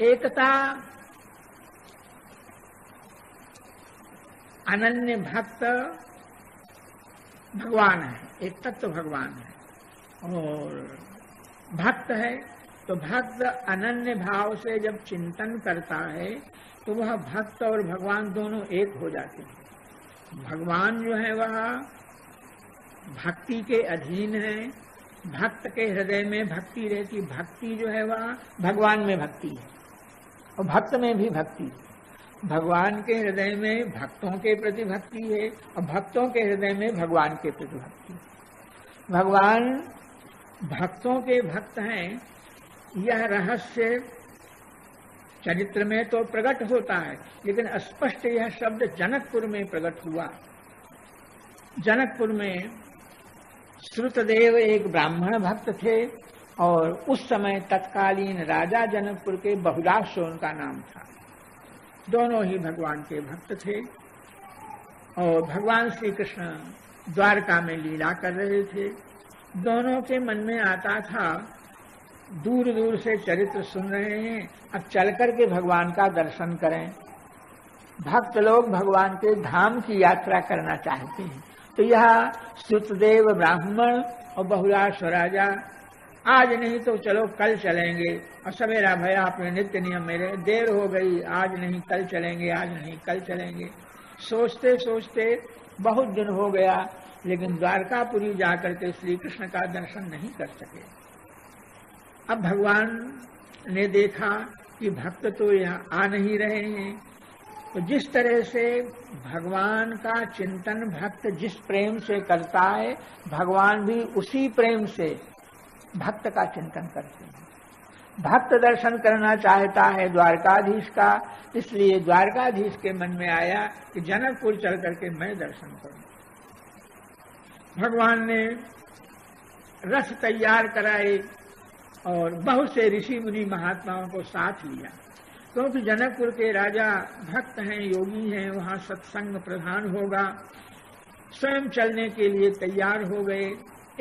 एकता अनन्य भक्त भगवान है, एक तत्व भगवान है और भक्त है। तो भक्त अनन्य भाव से जब चिंतन करता है तो वह भक्त और भगवान दोनों एक हो जाते हैं। भगवान जो है वह भक्ति के अधीन है, भक्त के हृदय में भक्ति रहती, भक्ति जो है वह भगवान में भक्ति है और भक्त में भी भक्ति है। भगवान के हृदय में भक्तों के प्रति भक्ति है और भक्तों के हृदय में भगवान के प्रति भक्ति है। भगवान भक्तों के भक्त हैं, यह रहस्य चरित्र में तो प्रकट होता है, लेकिन स्पष्ट यह शब्द जनकपुर में प्रकट हुआ। जनकपुर में श्रुतदेव एक ब्राह्मण भक्त थे और उस समय तत्कालीन राजा जनकपुर के बहुलाश उनका नाम था। दोनों ही भगवान के भक्त थे और भगवान श्री कृष्ण द्वारका में लीला कर रहे थे। दोनों के मन में आता था, दूर दूर से चरित्र सुन रहे हैं, अब चलकर के भगवान का दर्शन करें। भक्त लोग भगवान के धाम की यात्रा करना चाहते हैं। तो यह श्रुतदेव ब्राह्मण और बहुलाश राजा, आज नहीं तो चलो कल चलेंगे, और सवेरा भया अपने नित्य नियम मेरे, देर हो गई, आज नहीं कल चलेंगे, आज नहीं कल चलेंगे। सोचते सोचते बहुत दिन हो गया, लेकिन द्वारकापुरी जाकर के श्री कृष्ण का दर्शन नहीं कर सके। अब भगवान ने देखा कि भक्त तो यहाँ आ नहीं रहे हैं, तो जिस तरह से भगवान का चिंतन भक्त जिस प्रेम से करता है, भगवान भी उसी प्रेम से भक्त का चिंतन करते हैं। भक्त दर्शन करना चाहता है द्वारकाधीश का, इसलिए द्वारकाधीश के मन में आया कि जनकपुर चल करके मैं दर्शन करूं। भगवान ने रथ तैयार कराए और बहुत से ऋषि मुनि महात्माओं को साथ लिया, क्योंकि जनकपुर के राजा भक्त हैं, योगी हैं, वहां सत्संग प्रधान होगा। स्वयं चलने के लिए तैयार हो गए।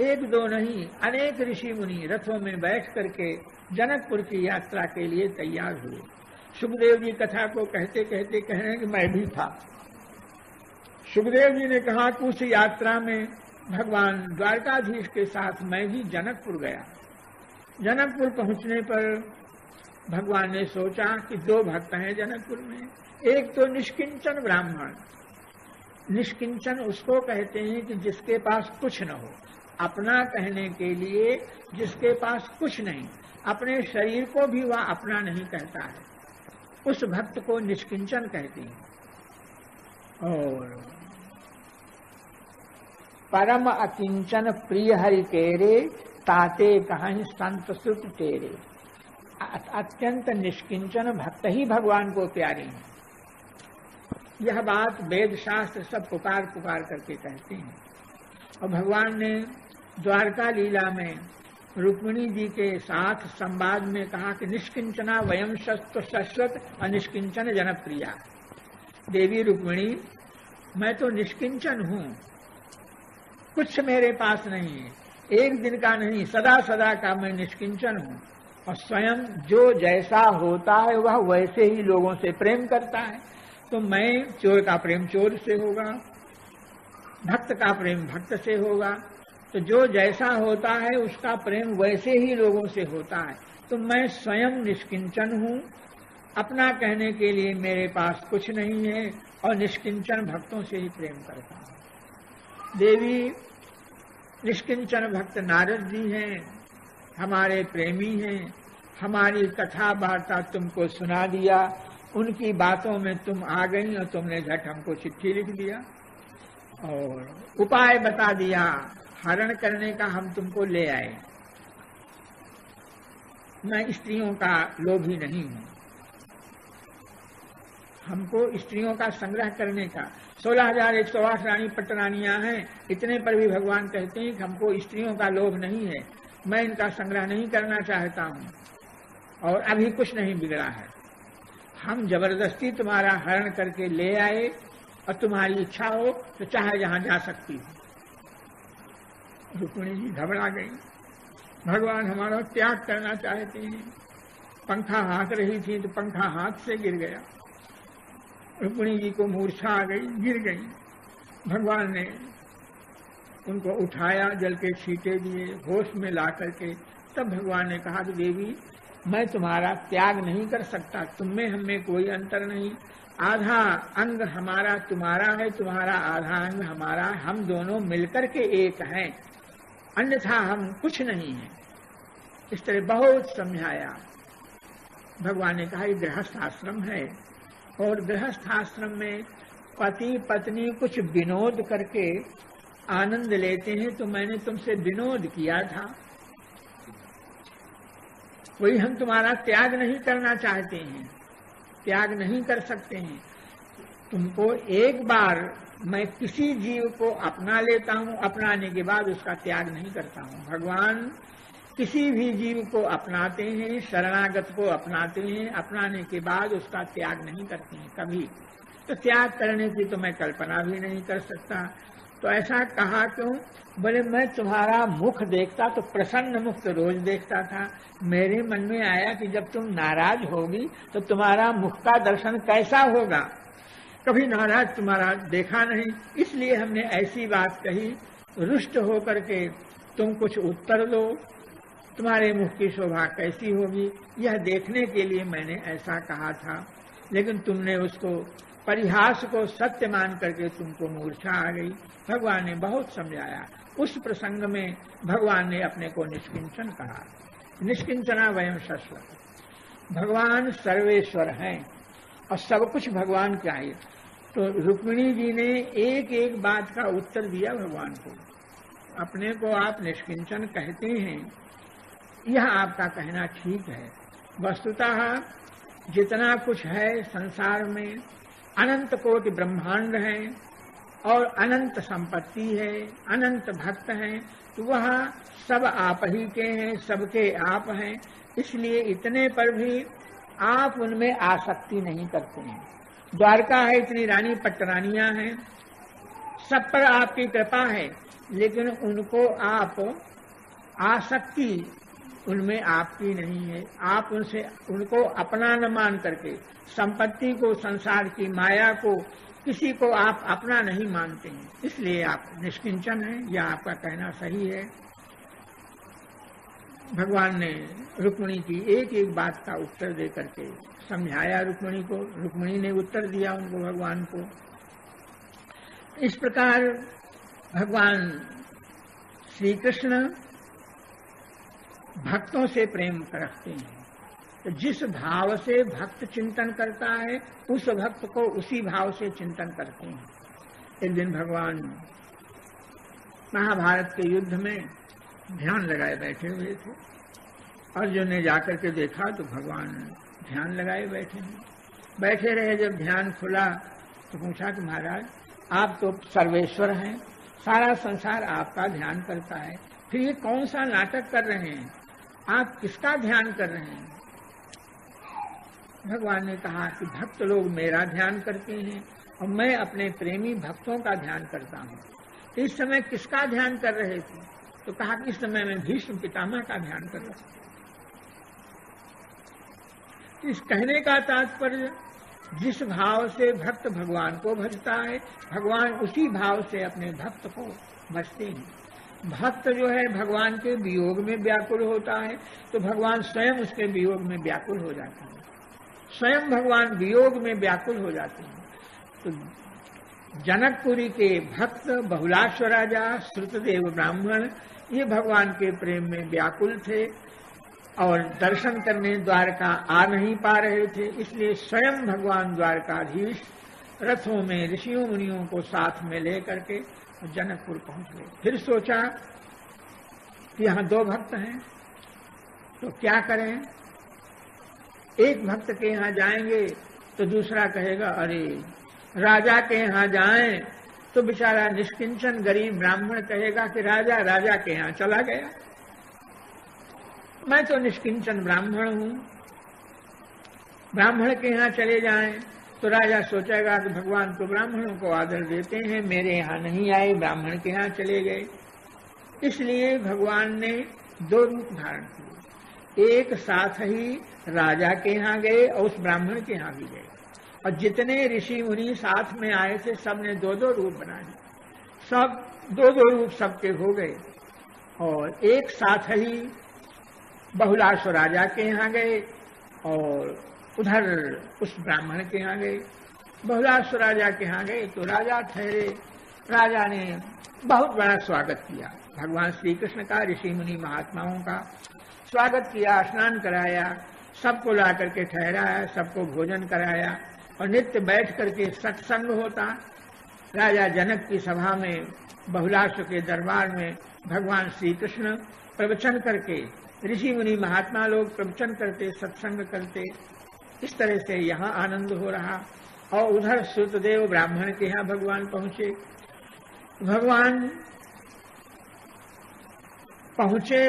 एक दो नहीं, अनेक ऋषि मुनि रथों में बैठ करके जनकपुर की यात्रा के लिए तैयार हुए। सुखदेव जी कथा को कहते कहते कह रहे हैं कि मैं भी था। सुखदेव जी ने कहा कि उस यात्रा में भगवान द्वारकाधीश के साथ मैं भी जनकपुर गया। जनकपुर पहुंचने पर भगवान ने सोचा कि दो भक्त हैं जनकपुर में, एक तो निष्किंचन ब्राह्मण। निष्किंचन उसको कहते हैं कि जिसके पास कुछ न हो, अपना कहने के लिए जिसके पास कुछ नहीं, अपने शरीर को भी वह अपना नहीं कहता है, उस भक्त को निष्किंचन कहते हैं। और परम अकिंचन प्रिय हरि तेरे, ताते कहीं संत सुत तेरे। अत्यंत निष्किंचन भक्त ही भगवान को प्यारे हैं। यह बात वेद शास्त्र सब पुकार पुकार करके कहते हैं। और भगवान ने द्वारका लीला में रुक्मिणी जी के साथ संवाद में कहा कि निष्किंचना वयम शस्त्र शश्वत अनिष्किंचन जनप्रिया। देवी रुक्मिणी, मैं तो निष्किंचन हूँ, कुछ मेरे पास नहीं है, एक दिन का नहीं, सदा सदा का मैं निष्किंचन हूँ। और स्वयं जो जैसा होता है वह वैसे ही लोगों से प्रेम करता है। तो मैं, चोर का प्रेम चोर से होगा, भक्त का प्रेम भक्त से होगा, तो जो जैसा होता है उसका प्रेम वैसे ही लोगों से होता है। तो मैं स्वयं निष्किंचन हूँ, अपना कहने के लिए मेरे पास कुछ नहीं है और निष्किंचन भक्तों से ही प्रेम करता हूँ। देवी निष्किंचन भक्त नारद जी हैं, हमारे प्रेमी हैं, हमारी कथा वार्ता तुमको सुना दिया, उनकी बातों में तुम आ गई और तुमने झट हमको चिट्ठी लिख दिया और उपाय बता दिया हरण करने का, हम तुमको ले आए। मैं स्त्रियों का लोभी नहीं हूं, हमको स्त्रियों का संग्रह करने का 16,108 रानी पटरानियां हैं, इतने पर भी भगवान कहते हैं कि हमको स्त्रियों का लोभ नहीं है, मैं इनका संग्रह नहीं करना चाहता हूं और अभी कुछ नहीं बिगड़ा है। हम जबरदस्ती तुम्हारा हरण करके ले आए और तुम्हारी इच्छा हो तो चाहे जहां जा सकती हो। रुक्मिणी जी घबरा गई, भगवान हमारा त्याग करना चाहते हैं पंखा हाँक रही थी तो पंखा हाथ से गिर गया, रुक्मिणी जी को मूर्छा आ गई, गिर गई। भगवान ने उनको उठाया, जल के छींटे दिए, होश में ला करके तब भगवान ने कहा कि देवी मैं तुम्हारा त्याग नहीं कर सकता, तुम में हम में कोई अंतर नहीं, आधा अंग हमारा तुम्हारा है, तुम्हारा आधा अंग हमारा, हम दोनों मिलकर के एक हैं, अन्यथा हम कुछ नहीं है। इस तरह बहुत समझाया। भगवान ने कहा ये गृहस्थ आश्रम है और गृहस्थ आश्रम में पति पत्नी कुछ विनोद करके आनंद लेते हैं, तो मैंने तुमसे विनोद किया था, वही हम तुम्हारा त्याग नहीं करना चाहते हैं, त्याग नहीं कर सकते हैं। तुमको एक बार मैं किसी जीव को अपना लेता हूं, अपनाने के बाद उसका त्याग नहीं करता हूं। भगवान किसी भी जीव को अपनाते हैं, शरणागत को अपनाते हैं, अपनाने के बाद उसका त्याग नहीं करते हैं कभी। तो त्याग करने की तो मैं कल्पना भी नहीं कर सकता। तो ऐसा कहा क्यों? बोले मैं तुम्हारा मुख देखता तो प्रसन्न मुख तो रोज देखता था, मेरे मन में आया कि जब तुम नाराज होगी तो तुम्हारा मुख का दर्शन कैसा होगा, कभी नाराज तुम्हारा देखा नहीं, इसलिए हमने ऐसी बात कही। रुष्ट होकर के तुम कुछ उत्तर दो, तुम्हारे मुख की शोभा कैसी होगी, यह देखने के लिए मैंने ऐसा कहा था। लेकिन तुमने उसको परिहास को सत्य मान करके तुमको मूर्छा आ गई। भगवान ने बहुत समझाया। उस प्रसंग में भगवान ने अपने को निष्किंचन कहा। निष्किंचना वयम शश्वत। भगवान सर्वेश्वर हैं और सब कुछ भगवान का है। तो रुक्मिणी जी ने एक एक बात का उत्तर दिया भगवान को। अपने को आप निष्किंचन कहते हैं, यह आपका कहना ठीक है। वस्तुतः जितना कुछ है संसार में, अनंत कोटि ब्रह्मांड है और अनंत संपत्ति है, अनंत भक्त हैं, तो वह सब आप ही के हैं, सबके आप हैं। इसलिए इतने पर भी आप उनमें आसक्ति नहीं करते हैं। द्वारका है, इतनी रानी पटरानियां हैं, सब पर आपकी कृपा है, लेकिन उनको आप आसक्ति उनमें आपकी नहीं है। आप उनसे उनको अपना न मान करके संपत्ति को, संसार की माया को, किसी को आप अपना नहीं मानते हैं, इसलिए आप निष्किंचन हैं। यह आपका कहना सही है। भगवान ने रुक्मिणी की एक एक बात का उत्तर दे करके समझाया रुक्मिणी को। रुक्मिणी ने उत्तर दिया उनको, भगवान को। इस प्रकार भगवान श्री कृष्ण भक्तों से प्रेम रखते हैं। तो जिस भाव से भक्त चिंतन करता है, उस भक्त को उसी भाव से चिंतन करते हैं। एक दिन भगवान महाभारत के युद्ध में ध्यान लगाए बैठे हुए थे। अर्जुन ने जाकर के देखा तो भगवान ध्यान लगाए बैठे हैं। बैठे रहे, जब ध्यान खुला तो पूछा कि महाराज आप तो सर्वेश्वर हैं, सारा संसार आपका ध्यान करता है, फिर ये कौन सा नाटक कर रहे हैं, आप किसका ध्यान कर रहे हैं? भगवान ने कहा कि भक्त लोग मेरा ध्यान करते हैं और मैं अपने प्रेमी भक्तों का ध्यान करता हूँ। तो इस समय किसका ध्यान कर रहे थे? तो कहा कि इस समय मैं भीष्म पितामह का ध्यान कर रहा हूँ। इस कहने का तात्पर्य, जिस भाव से भक्त भगवान को भजता है, भगवान उसी भाव से अपने भक्त को भजते हैं। भक्त जो है भगवान के वियोग में व्याकुल होता है, तो भगवान स्वयं उसके वियोग में व्याकुल हो जाता है। स्वयं भगवान वियोग में व्याकुल हो जाते हैं। तो जनकपुरी के भक्त बहुलाश्व राजा, श्रुतदेव ब्राह्मण, ये भगवान के प्रेम में व्याकुल थे और दर्शन करने द्वारका आ नहीं पा रहे थे। इसलिए स्वयं भगवान द्वारकाधीश रथों में ऋषियों मुनियों को साथ में लेकर के जनकपुर पहुंच गए। फिर सोचा कि यहाँ दो भक्त हैं तो क्या करें। एक भक्त के यहाँ जाएंगे तो दूसरा कहेगा अरे राजा के यहाँ जाएं तो बेचारा निष्किंचन गरीब ब्राह्मण कहेगा कि राजा के यहाँ चला गया, मैं तो निष्किंचन ब्राह्मण हूं। ब्राह्मण के यहाँ चले जाएं तो राजा सोचेगा कि भगवान तो ब्राह्मणों को आदर देते हैं, मेरे यहाँ नहीं आए, ब्राह्मण के यहाँ चले गए। इसलिए भगवान ने दो रूप धारण किए। एक साथ ही राजा के यहाँ गए और उस ब्राह्मण के यहाँ भी गए, और जितने ऋषि मुनि साथ में आए थे सबने दो दो रूप बना लिए, सब दो दो रूप सबके हो गए, और एक साथ ही बहुलाश राजा के यहाँ गए और उधर उस ब्राह्मण के यहाँ गए। बहुलाश राजा के यहाँ गए तो राजा ठहरे, राजा ने बहुत बड़ा स्वागत किया भगवान श्री कृष्ण का, ऋषि मुनि महात्माओं का स्वागत किया, स्नान कराया, सबको ला करके ठहराया, सबको भोजन कराया, और नित्य बैठ करके सत्संग होता। राजा जनक की सभा में, बहुलाश के दरबार में भगवान श्री कृष्ण प्रवचन करके, ऋषि मुनि महात्मा लोग प्रवचन करते, सत्संग करते। इस तरह से यहाँ आनंद हो रहा। और उधर श्रुतदेव ब्राह्मण के यहाँ भगवान पहुंचे। भगवान पहुंचे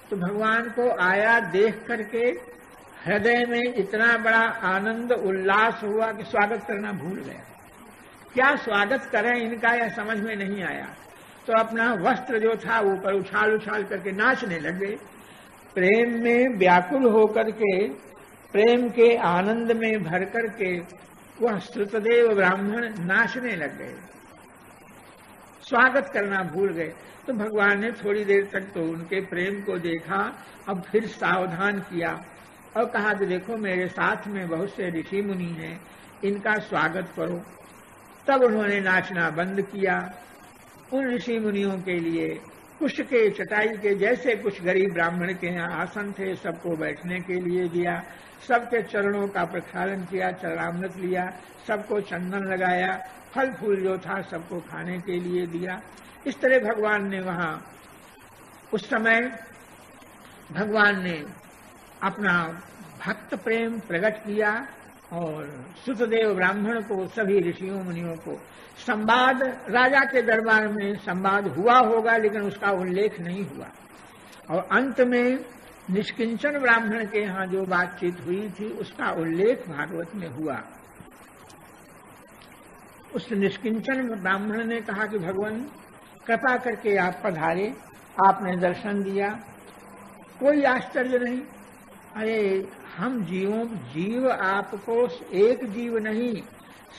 तो भगवान को आया देख करके हृदय में इतना बड़ा आनंद उल्लास हुआ कि स्वागत करना भूल गया। क्या स्वागत करें इनका, यह समझ में नहीं आया। तो अपना वस्त्र जो था ऊपर उछाल उछाल करके नाचने लगे। प्रेम में व्याकुल होकर के, प्रेम के आनंद में भर करके वह श्रुतदेव ब्राह्मण नाचने लग गए, स्वागत करना भूल गए। तो भगवान ने थोड़ी देर तक तो उनके प्रेम को देखा, अब फिर सावधान किया और कहा कि देखो मेरे साथ में बहुत से ऋषि मुनि हैं, इनका स्वागत करो। तब उन्होंने नाचना बंद किया। उन ऋषि मुनियों के लिए कुश के चटाई के जैसे कुछ गरीब ब्राह्मण के यहाँ आसन थे, सबको बैठने के लिए दिया, सबके चरणों का प्रक्षालन किया, चरणामृत लिया, सबको चंदन लगाया, फल फूल जो था सबको खाने के लिए दिया। इस तरह भगवान ने वहाँ उस समय भगवान ने अपना भक्त प्रेम प्रकट किया और श्रुतदेव ब्राह्मण को, सभी ऋषियों मुनियों को संवाद, राजा के दरबार में संवाद हुआ होगा लेकिन उसका उल्लेख नहीं हुआ। और अंत में निष्किंचन ब्राह्मण के यहाँ जो बातचीत हुई थी उसका उल्लेख भागवत में हुआ। उस निष्किंचन ब्राह्मण ने कहा कि भगवान कृपा करके आप पधारे, आपने दर्शन दिया, कोई आश्चर्य नहीं। अरे हम जीव आपको, एक जीव नहीं,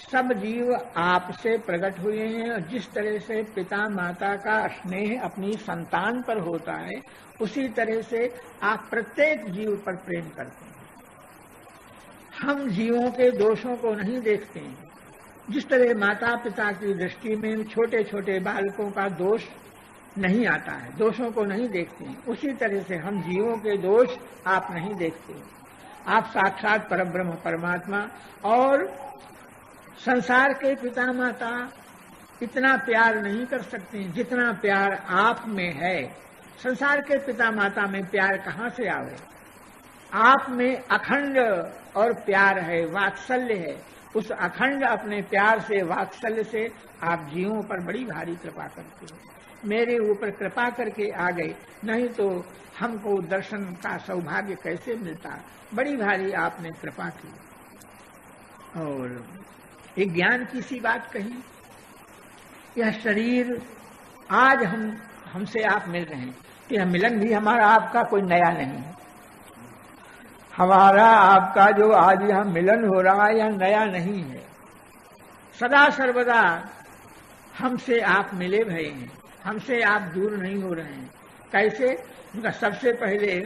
सब जीव आपसे प्रकट हुए हैं। और जिस तरह से पिता माता का स्नेह अपनी संतान पर होता है, उसी तरह से आप प्रत्येक जीव पर प्रेम करते हैं। हम जीवों के दोषों को नहीं देखते हैं। जिस तरह माता पिता की दृष्टि में छोटे छोटे बालकों का दोष नहीं आता है, दोषों को नहीं देखते हैं, उसी तरह से हम जीवों के दोष आप नहीं देखते। आप साक्षात परब्रह्म परमात्मा और संसार के पिता माता इतना प्यार नहीं कर सकते जितना प्यार आप में है। संसार के पिता माता में प्यार कहाँ से आवे? आप में अखंड और प्यार है, वात्सल्य है। उस अखंड अपने प्यार से, वात्सल्य से आप जीवों पर बड़ी भारी कृपा करते हो। मेरे ऊपर कृपा करके आ गए, नहीं तो हमको दर्शन का सौभाग्य कैसे मिलता। बड़ी भारी आपने कृपा की। और एक ज्ञान की सी बात कही, यह शरीर आज हमसे आप मिल रहे हैं, यह मिलन भी हमारा आपका कोई नया नहीं है। हमारा आपका जो आज यह मिलन हो रहा है यह नया नहीं है। सदा सर्वदा हमसे आप मिले भये हैं, हमसे आप दूर नहीं हो रहे हैं। कैसे? सबसे पहले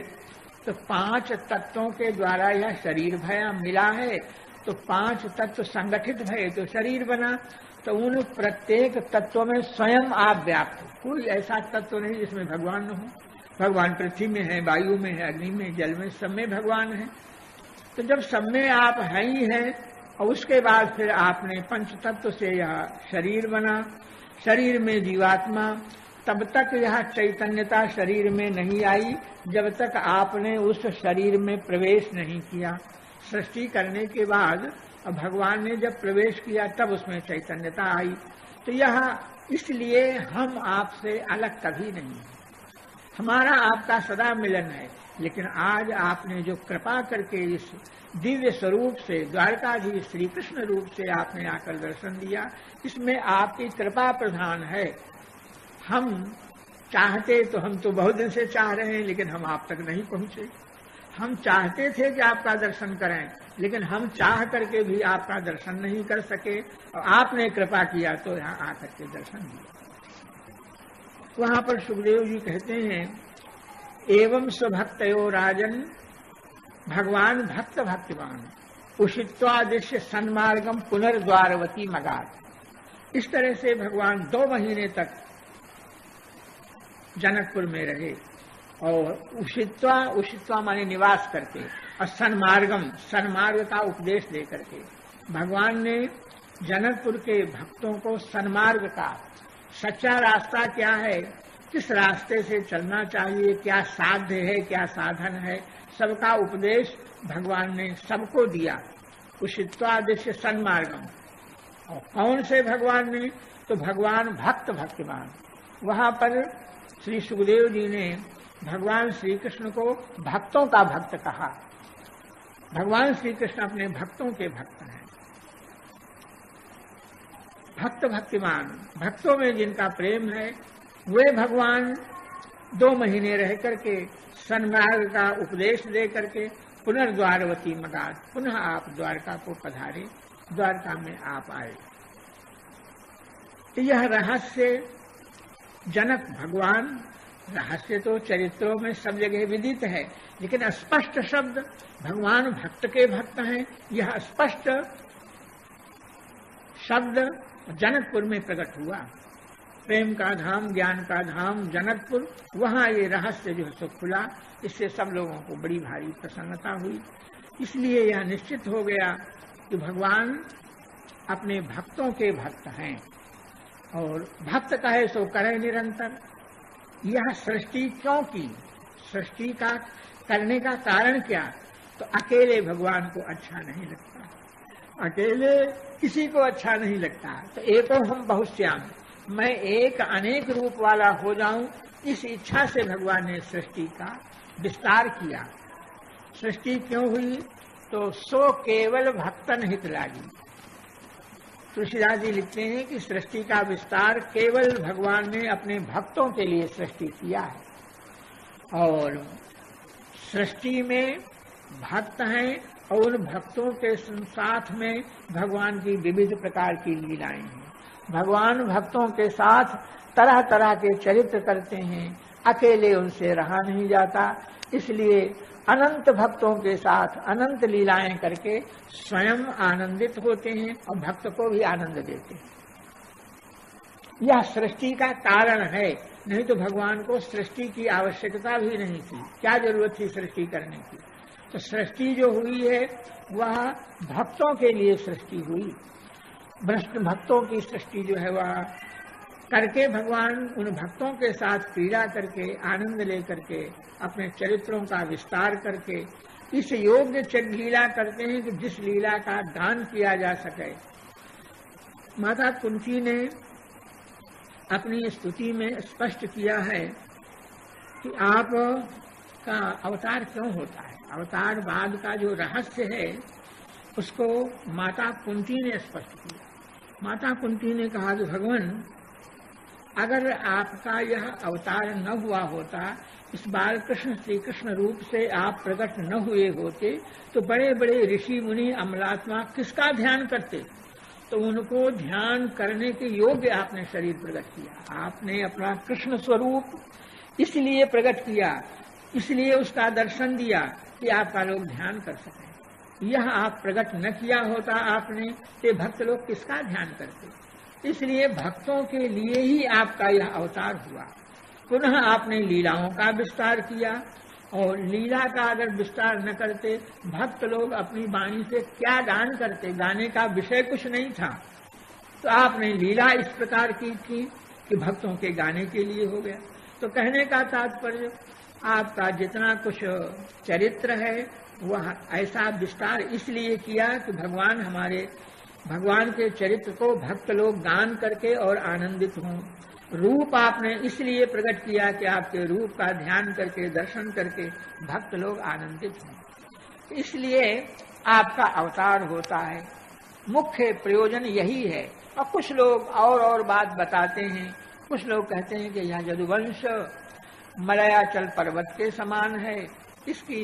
तो 5 तत्वों के द्वारा यह शरीर भया मिला है, तो 5 तत्व संगठित भये तो शरीर बना। तो उन प्रत्येक तत्वों में स्वयं आप व्याप्त। कोई ऐसा तत्व नहीं जिसमें भगवान न हो। भगवान पृथ्वी में है, वायु में है, अग्नि में, जल में, सब में भगवान है। तो जब सब में आप हैं ही हैं, और उसके बाद फिर आपने 5 तत्व से यह शरीर बना, शरीर में जीवात्मा। तब तक यह चैतन्यता शरीर में नहीं आई जब तक आपने उस शरीर में प्रवेश नहीं किया। सृष्टि करने के बाद भगवान ने जब प्रवेश किया तब उसमें चैतन्यता आई। तो यह इसलिए हम आपसे अलग कभी नहीं है, हमारा आपका सदा मिलन है। लेकिन आज आपने जो कृपा करके इस दिव्य स्वरूप से, द्वारकाधीश श्री कृष्ण रूप से आपने आकर दर्शन दिया, इसमें आपकी कृपा प्रधान है। हम चाहते तो, हम तो बहुत दिन से चाह रहे हैं लेकिन हम आप तक नहीं पहुंचे। हम चाहते थे कि आपका दर्शन करें, लेकिन हम चाह करके भी आपका दर्शन नहीं कर सके और आपने कृपा किया तो यहाँ आकर के दर्शन दिया। वहां पर सुखदेव जी कहते हैं, एवं स्वभक्तयो राजन भगवान भक्त भक्तिमान उषित्वादिश्य सन्मार्गम पुनर्द्वारवती मगात। इस तरह से भगवान 2 महीने तक जनकपुर में रहे और उषित्वा माने निवास करके और सन्मार्ग का उपदेश दे करके भगवान ने जनकपुर के भक्तों को सन्मार्ग का, सच्चा रास्ता क्या है, किस रास्ते से चलना चाहिए, क्या साध्य है, क्या साधन है, सबका उपदेश भगवान ने सबको दिया। उषित्वादिश्य सन्मार्गम। और कौन से भगवान ने, तो भगवान भक्त भक्तिमान। वहां पर श्री सुखदेव जी ने भगवान श्री कृष्ण को भक्तों का भक्त कहा। भगवान श्री कृष्ण अपने भक्तों के भक्त हैं। भक्त भक्तिमान, भक्तों में जिनका प्रेम है वे भगवान 2 महीने रह करके सन्मार्ग का उपदेश दे करके पुनर्द्वारवती मगाद, पुनः आप द्वारका को पधारे, द्वारका में आप आए। तो यह रहस्य जनक भगवान, रहस्य तो चरित्रों में सब जगह विदित है, लेकिन स्पष्ट शब्द भगवान भक्त के भक्त हैं, यह स्पष्ट शब्द जनकपुर में प्रकट हुआ। प्रेम का धाम, ज्ञान का धाम जनकपुर, वहां ये रहस्य जो सो खुला। इससे सब लोगों को बड़ी भारी प्रसन्नता हुई। इसलिए यह निश्चित हो गया कि भगवान अपने भक्तों के भक्त हैं और भक्त कहे सो करे निरंतर। यह सृष्टि क्यों की, सृष्टि का करने का कारण क्या, तो अकेले भगवान को अच्छा नहीं लगता, अकेले किसी को अच्छा नहीं लगता। तो एको हम बहुश्याम, मैं एक अनेक रूप वाला हो जाऊं, इस इच्छा से भगवान ने सृष्टि का विस्तार किया। सृष्टि क्यों हुई, तो सो केवल भक्तन हित लागी। तुलसीदास जी लिखते हैं कि सृष्टि का विस्तार केवल भगवान ने अपने भक्तों के लिए सृष्टि किया है और सृष्टि में भक्त हैं और उन भक्तों के साथ में भगवान की विविध प्रकार की लीलाएं हैं। भगवान भक्तों के साथ तरह तरह के चरित्र करते हैं, अकेले उनसे रहा नहीं जाता, इसलिए अनंत भक्तों के साथ अनंत लीलाएं करके स्वयं आनंदित होते हैं और भक्त को भी आनंद देते हैं। यह सृष्टि का कारण है, नहीं तो भगवान को सृष्टि की आवश्यकता भी नहीं थी, क्या जरूरत थी सृष्टि करने की। तो सृष्टि जो हुई है वह भक्तों के लिए सृष्टि हुई। भ्रष्ट भक्तों की सृष्टि जो है वह करके भगवान उन भक्तों के साथ क्रीड़ा करके, आनंद लेकर के, अपने चरित्रों का विस्तार करके इस योग्य लीला करते हैं कि जिस लीला का दान किया जा सके। माता कुंती ने अपनी स्तुति में स्पष्ट किया है कि आप का अवतार क्यों होता है, अवतार बाद का जो रहस्य है उसको माता कुंती ने स्पष्ट किया। माता कुंती ने कहा कि भगवान, अगर आपका यह अवतार न हुआ होता, इस बार कृष्ण श्री कृष्ण रूप से आप प्रकट न हुए होते, तो बड़े बड़े ऋषि मुनि अमलात्मा किसका ध्यान करते। तो उनको ध्यान करने के योग्य आपने शरीर प्रकट किया। आपने अपना कृष्ण स्वरूप इसलिए प्रकट किया, इसलिए उसका दर्शन दिया कि आपका लोग ध्यान कर सकें। यह आप प्रकट न किया होता आपने, तो भक्त लोग किसका ध्यान करते। इसलिए भक्तों के लिए ही आपका यह अवतार हुआ। पुनः आपने लीलाओं का विस्तार किया और लीला का अगर विस्तार न करते, भक्त लोग अपनी वाणी से क्या गान करते, गाने का विषय कुछ नहीं था। तो आपने लीला इस प्रकार की थी कि भक्तों के गाने के लिए हो गया। तो कहने का तात्पर्य, आपका जितना कुछ चरित्र है वह ऐसा विस्तार इसलिए किया कि भगवान के चरित्र को भक्त लोग गान करके और आनंदित हों। रूप आपने इसलिए प्रकट किया कि आपके रूप का ध्यान करके, दर्शन करके भक्त लोग आनंदित हों। इसलिए आपका अवतार होता है। मुख्य प्रयोजन यही है। और कुछ लोग और बात बताते हैं। कुछ लोग कहते हैं कि यह यदुवंश मलयाचल पर्वत के समान है, इसकी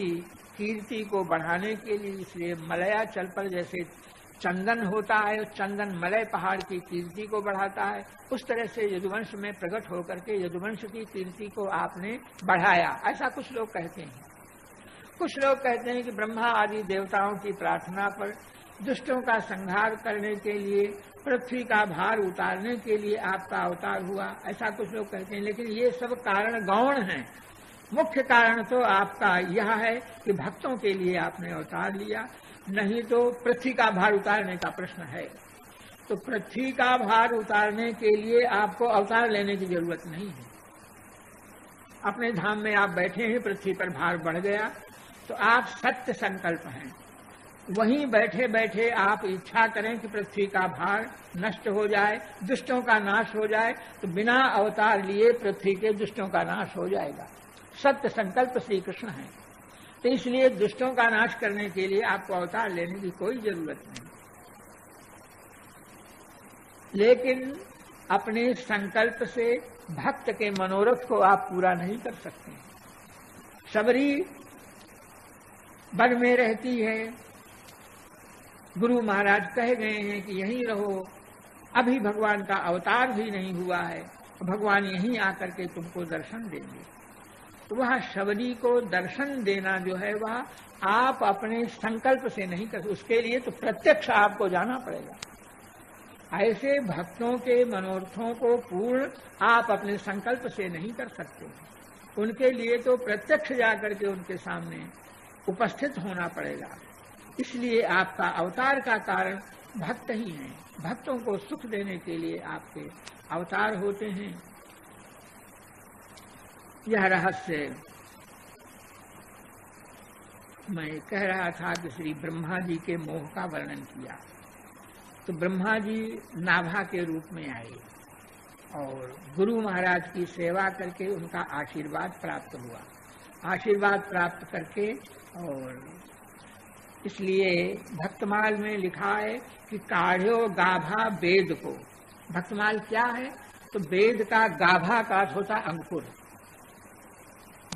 कीर्ति को बढ़ाने के लिए, इसलिए मलयाचल पर जैसे चंदन होता है, चंदन मलय पहाड़ की कीर्ति को बढ़ाता है, उस तरह से यदुवंश में प्रकट होकर के यदुवंश की कीर्ति को आपने बढ़ाया, ऐसा कुछ लोग कहते हैं। कुछ लोग कहते हैं कि ब्रह्मा आदि देवताओं की प्रार्थना पर दुष्टों का संहार करने के लिए, पृथ्वी का भार उतारने के लिए आपका अवतार हुआ, ऐसा कुछ लोग कहते हैं। लेकिन ये सब कारण गौण हैं। मुख्य कारण तो आपका यह है कि भक्तों के लिए आपने अवतार लिया, नहीं तो पृथ्वी का भार उतारने का प्रश्न है। तो पृथ्वी का भार उतारने के लिए आपको अवतार लेने की जरूरत नहीं है। अपने धाम में आप बैठे हैं, पृथ्वी पर भार बढ़ गया तो आप सत्य संकल्प हैं, वहीं बैठे बैठे आप इच्छा करें कि पृथ्वी का भार नष्ट हो जाए, दुष्टों का नाश हो जाए, तो बिना अवतार लिए पृथ्वी के दुष्टों का नाश हो जाएगा। सत्य संकल्प श्री कृष्ण है। तो इसलिए दुष्टों का नाश करने के लिए आपको अवतार लेने की कोई जरूरत नहीं। लेकिन अपने संकल्प से भक्त के मनोरथ को आप पूरा नहीं कर सकते। शबरी वन में रहती है, गुरु महाराज कह गए हैं कि यहीं रहो, अभी भगवान का अवतार भी नहीं हुआ है, भगवान यहीं आकर के तुमको दर्शन देंगे। तो वह शबरी को दर्शन देना जो है वह आप अपने संकल्प से नहीं कर, उसके लिए तो प्रत्यक्ष आपको जाना पड़ेगा। ऐसे भक्तों के मनोरथों को पूर्ण आप अपने संकल्प से नहीं कर सकते, उनके लिए तो प्रत्यक्ष जाकर के उनके सामने उपस्थित होना पड़ेगा। इसलिए आपका अवतार का कारण भक्त ही हैं। भक्तों को सुख देने के लिए आपके अवतार होते हैं। यह रहस्य मैं कह रहा था कि श्री ब्रह्मा जी के मोह का वर्णन किया। तो ब्रह्मा जी नाभा के रूप में आए और गुरु महाराज की सेवा करके उनका आशीर्वाद प्राप्त हुआ। आशीर्वाद प्राप्त करके, और इसलिए भक्तमाल में लिखा है कि काढ़्यो गाभा वेद को। भक्तमाल क्या है? तो वेद का गाभा का अर्थ होता अंकुर,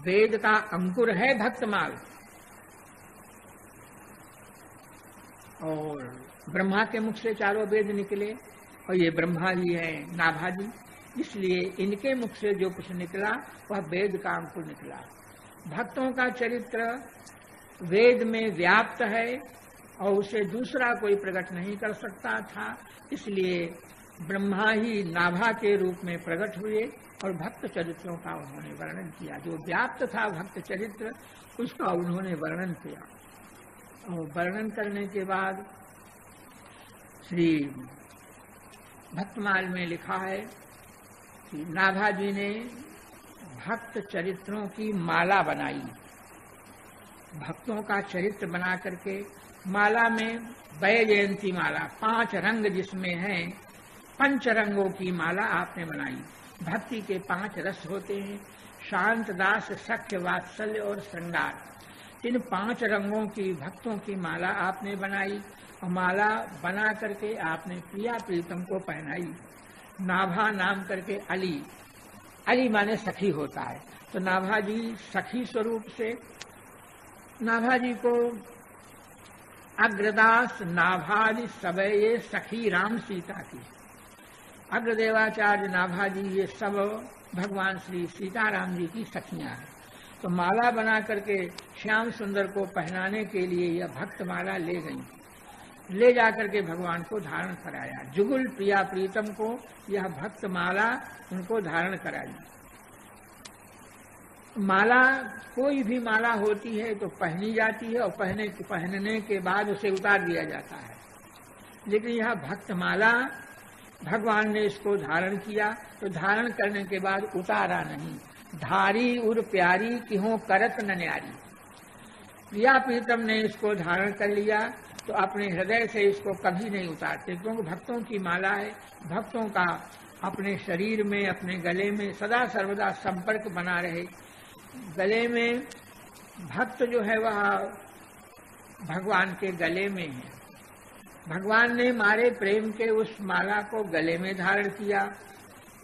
वेद का अंकुर है भक्तमाल। और ब्रह्मा के मुख से चारों वेद निकले, और ये ब्रह्मा जी है नाभा जी, इसलिए इनके मुख से जो कुछ निकला वह वेद का अंकुर निकला। भक्तों का चरित्र वेद में व्याप्त है और उसे दूसरा कोई प्रकट नहीं कर सकता था, इसलिए ब्रह्मा ही नाभा के रूप में प्रकट हुए और भक्त चरित्रों का उन्होंने वर्णन किया। जो व्याप्त था भक्त चरित्र, उसका उन्होंने वर्णन किया। और वर्णन करने के बाद श्री भक्तमाल में लिखा है कि नाभा जी ने भक्त चरित्रों की माला बनाई। भक्तों का चरित्र बना करके माला में वै जयंती माला, 5 रंग जिसमें हैं, 5 रंगों की माला आपने बनाई। भक्ति के 5 रस होते हैं, शांत, दास, सख्य, वात्सल्य और श्रृंगार। इन 5 रंगों की भक्तों की माला आपने बनाई और माला बना करके आपने प्रिया प्रीतम को पहनाई। नाभा नाम करके अली, अली माने सखी होता है, तो नाभा जी सखी स्वरूप से नाभा जी को अग्रदास नाभादि सबये सखी राम सीता की। अग्रदेवाचार्य नाभा जी ये सब भगवान श्री सीताराम जी की सखियां हैं। तो माला बना करके श्याम सुंदर को पहनाने के लिए यह भक्त माला ले गई, ले जाकर के भगवान को धारण कराया। जुगुल प्रिया प्रीतम को यह भक्त माला उनको धारण कराई। माला कोई भी माला होती है तो पहनी जाती है और पहनने के बाद उसे उतार दिया जाता है, लेकिन यह भक्त माला भगवान ने इसको धारण किया तो धारण करने के बाद उतारा नहीं। धारी उर प्यारी किहों करत न न्यारी, प्रिया प्रीतम ने इसको धारण कर लिया तो अपने हृदय से इसको कभी नहीं उतारते, क्योंकि भक्तों की माला है। भक्तों का अपने शरीर में, अपने गले में सदा सर्वदा संपर्क बना रहे। गले में भक्त जो है वह भगवान के गले में है। भगवान ने मारे प्रेम के उस माला को गले में धारण किया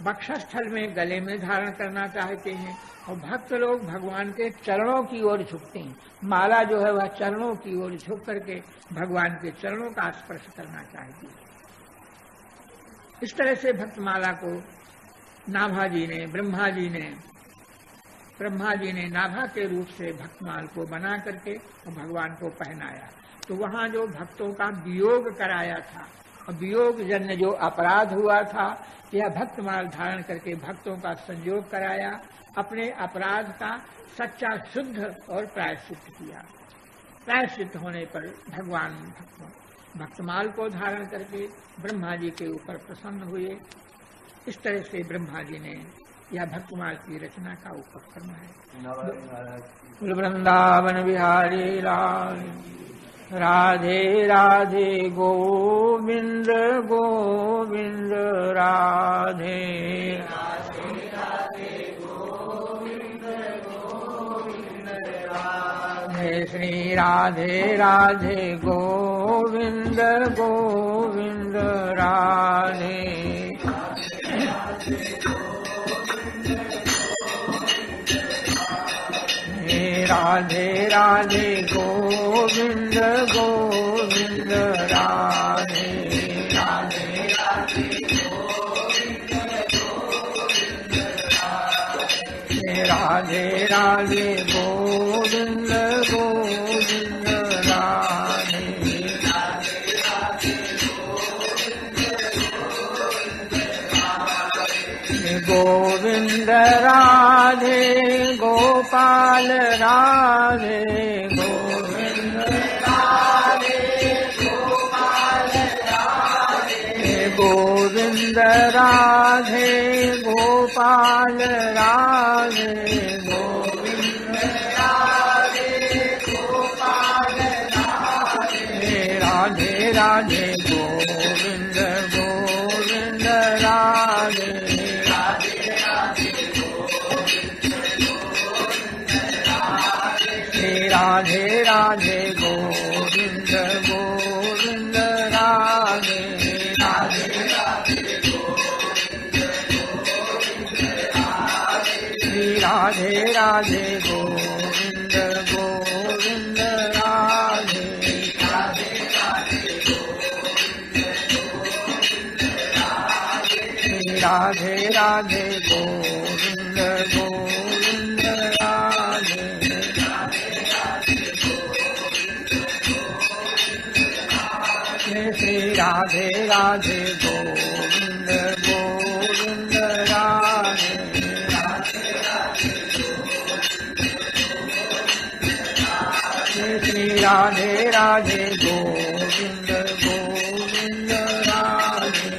वक्षस्थल में, गले में धारण करना चाहते हैं, और भक्त लोग भगवान के चरणों की ओर झुकते हैं। माला जो है वह चरणों की ओर झुक करके भगवान के चरणों का स्पर्श करना चाहती है। इस तरह से भक्तमाला को नाभा जी ने, ब्रह्मा जी ने नाभा के रूप से भक्तमाल को बना करके भगवान को पहनाया। तो वहां जो भक्तों का वियोग कराया था, और वियोग जन्य जो अपराध हुआ था, यह भक्तमाल धारण करके भक्तों का संयोग कराया, अपने अपराध का सच्चा शुद्ध और प्रायश्चित किया। प्रायश्चित होने पर भगवान भक्तमाल को धारण करके ब्रह्मा जी के ऊपर प्रसन्न हुए। इस तरह से ब्रह्मा जी ने यह भक्तमाल की रचना का उपक्रम है। वृंदावन बिहारी लाल, राधे राधे गोविंद गोविंद राधे श्री राधे राधे गोविंद गोविंद राधे। राधे राधे गोविंद गोविंद राधे। राधे राधे गोविंद गोविंद राधे। राधे राधे गोविंद गोविंद राधे। गोविंद राधे गोपाल राधे। गोविंद राधे गोपाल राधे। गोविंद राधे गोपाल राधे। गोविंद राधे गोपाल राधे। राधे राधे गोविंद गोविंद राधे। राधे राधे गोविंद गोविंद राधे। राधे राधे गोविंद गोविंद राधे। राधे राधे गोविंद गोविंद राधे। राधे राधे गोविंद गोविंद राधे। राधे राधे गोविंद गोविंद राधे। श्री राधे राधे गोविंद गोविंद राधे। श्री राधे राधे गोविंद गोविंद राधे।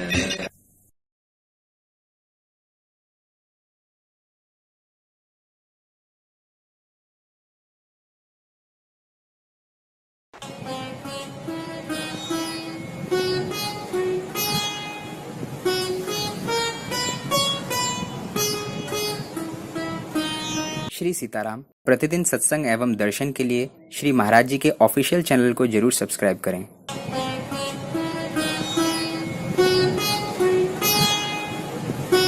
श्री सीताराम। प्रतिदिन सत्संग एवं दर्शन के लिए श्री महाराज जी के ऑफिशियल चैनल को जरूर सब्सक्राइब करें।